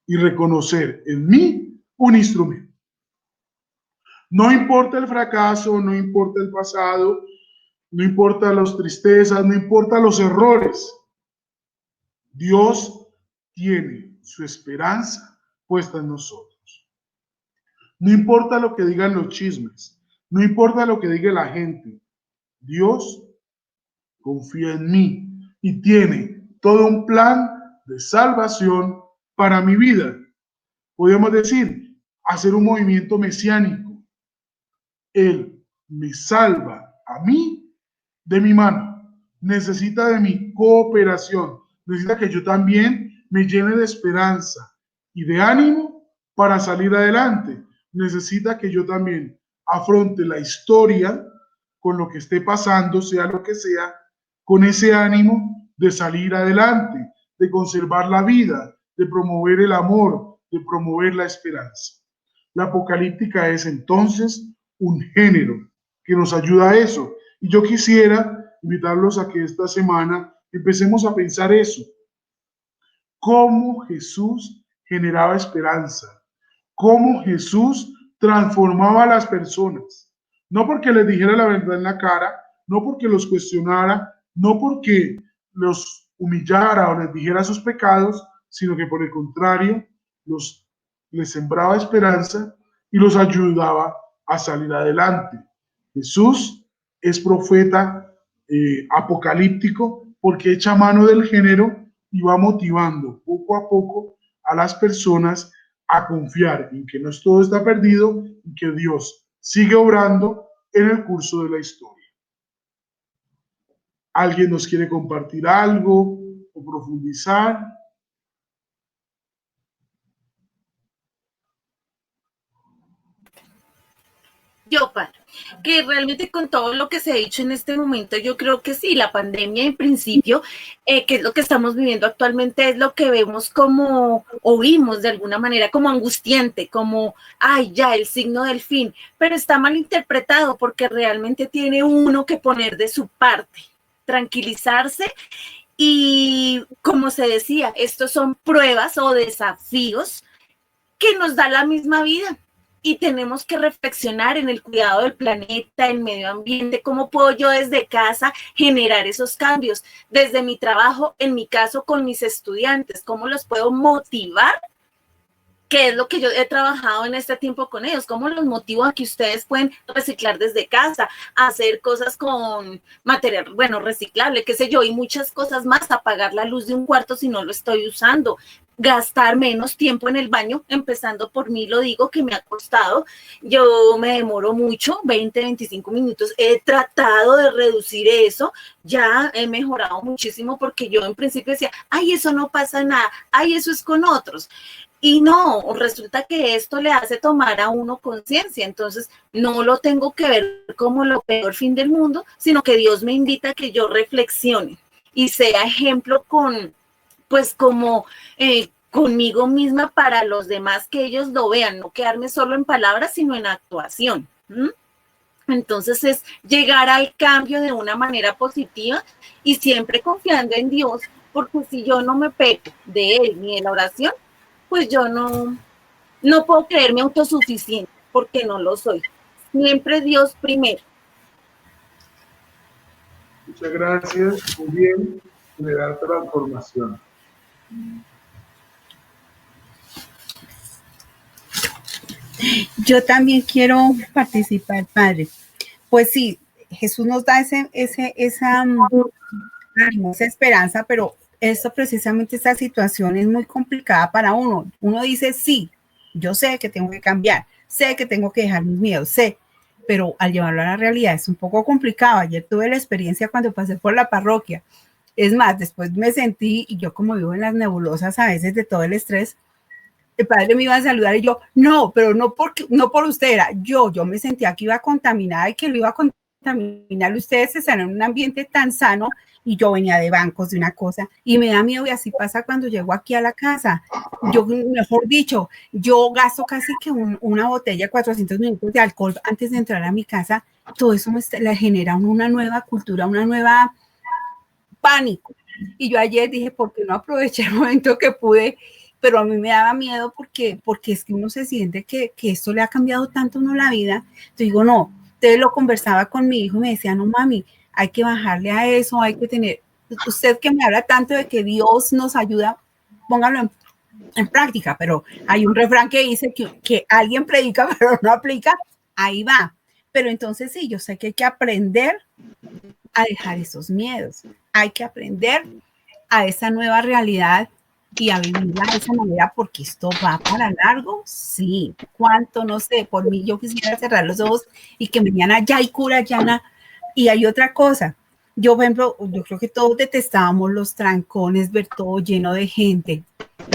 y reconocer en mí un instrumento. No importa el fracaso, no importa el pasado, no importa las tristezas, no importa los errores. Dios tiene su esperanza puesta en nosotros. No importa lo que digan los chismes, no importa lo que diga la gente. Dios confía en mí y tiene todo un plan de salvación para mi vida. Podemos decir, hacer un movimiento mesiánico. Él me salva a mí de mi mano, necesita de mi cooperación, necesita que yo también me llene de esperanza y de ánimo para salir adelante. Necesita que yo también afronte la historia con lo que esté pasando, sea lo que sea, con ese ánimo de salir adelante, de conservar la vida, de promover el amor, de promover la esperanza. La apocalíptica es entonces un género que nos ayuda a eso. Y yo quisiera invitarlos a que esta semana empecemos a pensar eso. Cómo Jesús generaba esperanza, cómo Jesús transformaba a las personas. No porque les dijera la verdad en la cara, no porque los cuestionara, no porque los humillara o les dijera sus pecados, sino que por el contrario, les sembraba esperanza y los ayudaba a salir adelante. Jesús es profeta apocalíptico porque echa mano del género y va motivando poco a poco a las personas a confiar en que no todo está perdido y que Dios sigue obrando en el curso de la historia. ¿Alguien nos quiere compartir algo o profundizar? Yo, padre, que realmente con todo lo que se ha dicho en este momento, yo creo que sí, la pandemia en principio, que es lo que estamos viviendo actualmente, es lo que vemos como, o vimos de alguna manera como angustiante, como, ay, ya, el signo del fin, pero está mal interpretado porque realmente tiene uno que poner de su parte, tranquilizarse y, como se decía, estos son pruebas o desafíos que nos da la misma vida. Y tenemos que reflexionar en el cuidado del planeta, el medio ambiente, cómo puedo yo desde casa generar esos cambios, desde mi trabajo, en mi caso con mis estudiantes, cómo los puedo motivar, que es lo que yo he trabajado en este tiempo con ellos, cómo los motivo a que ustedes pueden reciclar desde casa, hacer cosas con material, bueno, reciclable, qué sé yo, y muchas cosas más, apagar la luz de un cuarto si no lo estoy usando, gastar menos tiempo en el baño, empezando por mí, lo digo, que me ha costado, yo me demoro mucho, 20, 25 minutos, he tratado de reducir eso, ya he mejorado muchísimo porque yo en principio decía, ay, eso no pasa nada, ay, eso es con otros. Y no, resulta que esto le hace tomar a uno conciencia, entonces no lo tengo que ver como lo peor fin del mundo, sino que Dios me invita a que yo reflexione y sea ejemplo con, pues como conmigo misma para los demás, que ellos lo vean, no quedarme solo en palabras, sino en actuación. Entonces es llegar al cambio de una manera positiva y siempre confiando en Dios, porque si yo no me pego de Él ni de la oración, pues yo no puedo creerme autosuficiente, porque no lo soy. Siempre Dios primero. Muchas gracias. Muy bien. Generar transformación. Yo también quiero participar, padre. Pues sí, Jesús nos da esa esperanza, pero precisamente esta situación es muy complicada para uno. Uno dice, sí, yo sé que tengo que cambiar, sé que tengo que dejar mis miedos, sé, pero al llevarlo a la realidad es un poco complicado. Ayer tuve la experiencia cuando pasé por la parroquia. Es más, después me sentí, y yo como vivo en las nebulosas a veces de todo el estrés, el padre me iba a saludar y yo, no, pero no por usted, era yo me sentía que iba contaminada y que lo iba a contaminar. Ustedes están en un ambiente tan sano y yo venía de bancos, de una cosa, y me da miedo, y así pasa cuando llego aquí a la casa. Yo, mejor dicho, yo gasto casi que una botella, 400 minutos de alcohol antes de entrar a mi casa. Todo eso le genera una nueva cultura, una nueva pánico. Y yo ayer dije, ¿por qué no aproveché el momento que pude? Pero a mí me daba miedo porque es que uno se siente que esto le ha cambiado tanto a uno la vida. Entonces digo, no, entonces lo conversaba con mi hijo y me decía, no mami, hay que bajarle a eso, hay que tener, usted que me habla tanto de que Dios nos ayuda, póngalo en práctica, pero hay un refrán que dice que alguien predica pero no aplica, ahí va. Pero entonces sí, yo sé que hay que aprender a dejar esos miedos, hay que aprender a esa nueva realidad y a vivirla de esa manera, porque esto va para largo, sí. ¿Cuánto? No sé, por mí yo quisiera cerrar los ojos y que mañana ya hay cura, ya. Y hay otra cosa, Yo, por ejemplo, yo creo que todos detestábamos los trancones, ver todo lleno de gente.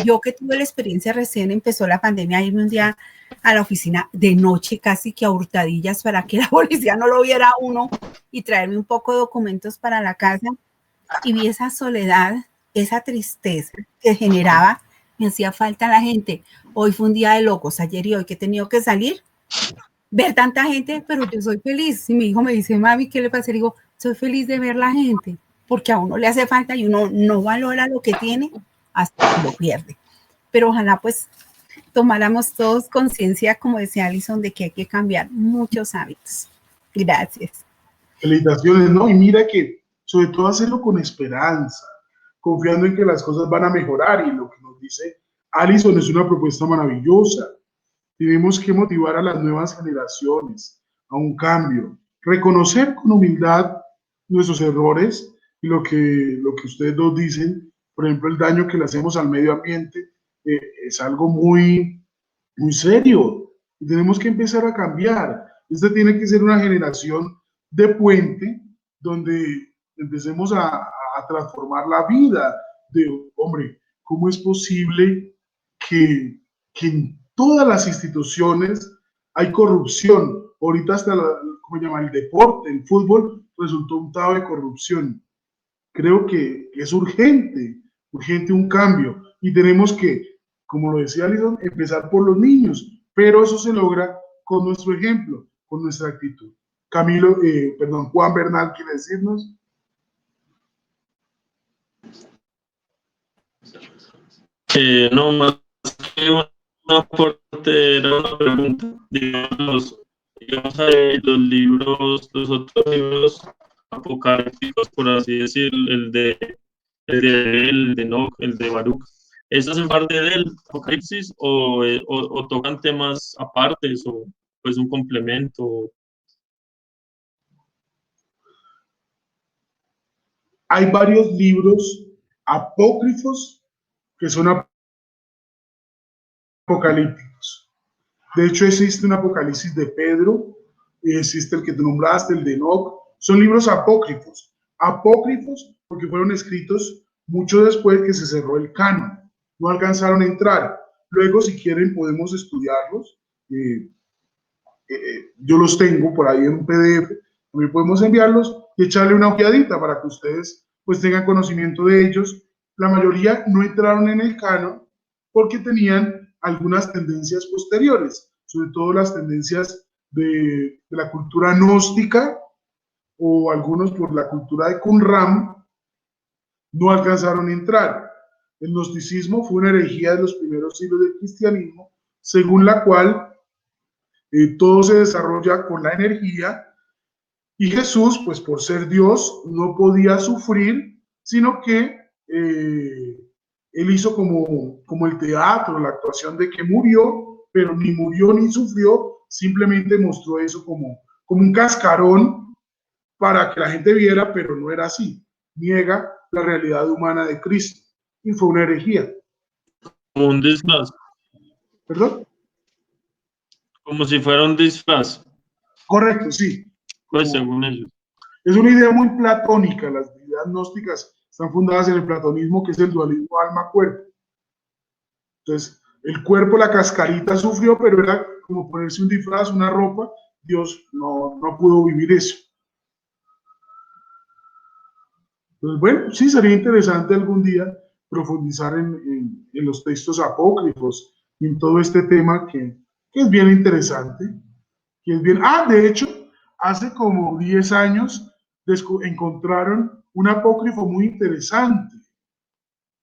Yo que tuve la experiencia recién empezó la pandemia, irme un día a la oficina de noche casi que a hurtadillas para que la policía no lo viera a uno y traerme un poco de documentos para la casa, y vi esa soledad, esa tristeza que generaba, me hacía falta la gente. Hoy fue un día de locos, ayer y hoy que he tenido que salir, ver tanta gente, pero yo soy feliz. Y mi hijo me dice, mami, ¿qué le pasa? Y digo, soy feliz de ver la gente, porque a uno le hace falta y uno no valora lo que tiene hasta que lo pierde. Pero ojalá pues tomáramos todos conciencia, como decía Alison, de que hay que cambiar muchos hábitos. Gracias. Felicitaciones, ¿no? Y mira que sobre todo hacerlo con esperanza, confiando en que las cosas van a mejorar, y lo que nos dice Alison es una propuesta maravillosa. Tenemos que motivar a las nuevas generaciones a un cambio, reconocer con humildad nuestros errores y lo que ustedes dos dicen, por ejemplo, el daño que le hacemos al medio ambiente, es algo muy, muy serio y tenemos que empezar a cambiar. Esta tiene que ser una generación de puente donde empecemos a transformar la vida de, hombre, ¿cómo es posible que en todas las instituciones hay corrupción? Ahorita hasta, ¿cómo se llama? El deporte, el fútbol, resultó untado de corrupción. Creo que es urgente un cambio y tenemos que, como lo decía Alison, empezar por los niños, pero eso se logra con nuestro ejemplo, con nuestra actitud. Juan Bernal quiere decirnos. No, más que un aporte, era una pregunta. Digamos los libros, los otros libros apocalípticos, por así decir, el de Enoch, el de Baruch, ¿eso hacen parte del Apocalipsis o tocan temas apartes o pues un complemento? Hay varios libros apócrifos que son apocalípticos. De hecho, existe un Apocalipsis de Pedro, existe el que tú nombraste, el de Enoch. Son libros apócrifos. Apócrifos porque fueron escritos mucho después que se cerró el canon. No alcanzaron a entrar. Luego, si quieren, podemos estudiarlos. Yo los tengo por ahí en PDF. También podemos enviarlos y echarle una ojeadita para que ustedes pues tengan conocimiento de ellos. La mayoría no entraron en el canon porque tenían algunas tendencias posteriores, sobre todo las tendencias de la cultura gnóstica o algunos por la cultura de Qumran, no alcanzaron a entrar. El gnosticismo fue una herejía de los primeros siglos del cristianismo, según la cual todo se desarrolla con la energía, y Jesús, pues por ser Dios, no podía sufrir, sino que él hizo como el teatro, la actuación de que murió, pero ni murió ni sufrió, simplemente mostró eso como un cascarón para que la gente viera, pero no era así. Niega la realidad humana de Cristo y fue una herejía. Como un disfraz. ¿Perdón? Como si fuera un disfraz. Correcto, sí. Pues según ellos. Es una idea muy platónica. Las ideas gnósticas están fundadas en el platonismo, que es el dualismo alma-cuerpo. Entonces, el cuerpo, la cascarita sufrió, pero era como ponerse un disfraz, una ropa. Dios no pudo vivir eso. Entonces, bueno, sí, sería interesante algún día profundizar en los textos apócrifos y en todo este tema que es bien interesante. Que es bien. De hecho, hace como 10 años encontraron un apócrifo muy interesante,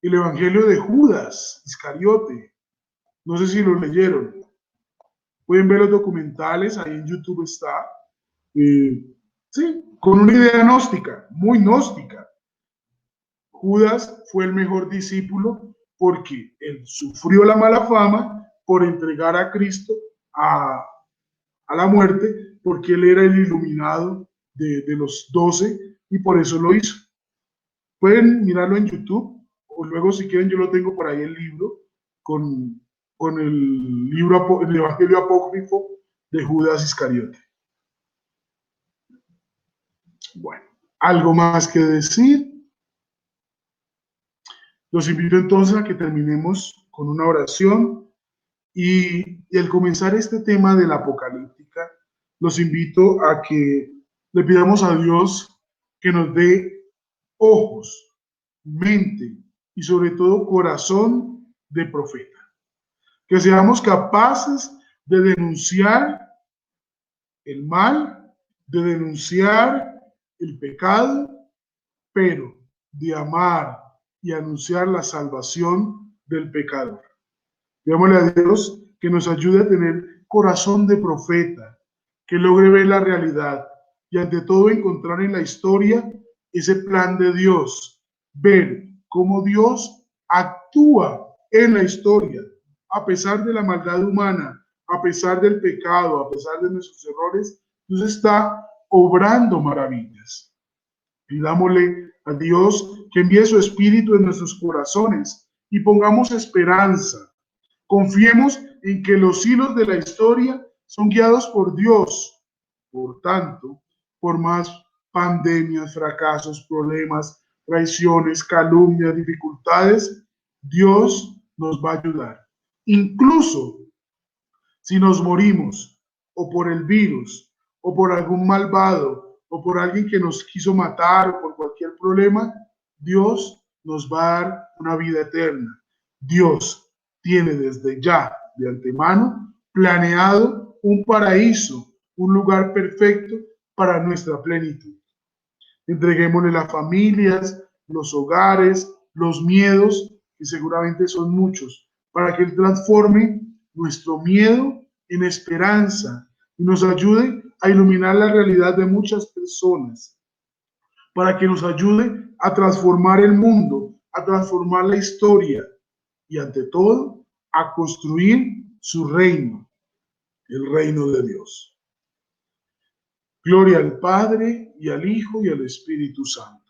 el Evangelio de Judas Iscariote. No sé si lo leyeron. Pueden ver los documentales, ahí en YouTube está. Sí, con una idea gnóstica, muy gnóstica. Judas fue el mejor discípulo porque él sufrió la mala fama por entregar a Cristo a la muerte, porque él era el iluminado de los 12 y por eso lo hizo. Pueden mirarlo en YouTube o luego si quieren yo lo tengo por ahí el libro con el libro, el Evangelio apócrifo de Judas Iscariote. Bueno, ¿Algo más que decir? Los invito entonces a que terminemos con una oración y al comenzar este tema de la apocalíptica, los invito a que le pidamos a Dios que nos dé ojos, mente y sobre todo corazón de profeta. Que seamos capaces de denunciar el mal, de denunciar el pecado, pero de amar y anunciar la salvación del pecador. Pidámosle a Dios que nos ayude a tener corazón de profeta, que logre ver la realidad y ante todo encontrar en la historia ese plan de Dios, ver cómo Dios actúa en la historia, a pesar de la maldad humana, a pesar del pecado, a pesar de nuestros errores, Dios está obrando maravillas. Pidámosle a Dios que envíe su espíritu en nuestros corazones y pongamos esperanza. Confiemos en que los hilos de la historia son guiados por Dios. Por tanto, por más pandemias, fracasos, problemas, traiciones, calumnias, dificultades, Dios nos va a ayudar. Incluso si nos morimos o por el virus o por algún malvado o por alguien que nos quiso matar o por cualquier problema, Dios nos va a dar una vida eterna. Dios tiene desde ya, de antemano, planeado un paraíso, un lugar perfecto para nuestra plenitud. Entreguémosle las familias, los hogares, los miedos, que seguramente son muchos, para que Él transforme nuestro miedo en esperanza y nos ayude a iluminar la realidad de muchas personas, para que nos ayude a transformar el mundo, a transformar la historia y ante todo a construir su reino, el reino de Dios. Gloria al Padre y al Hijo y al Espíritu Santo.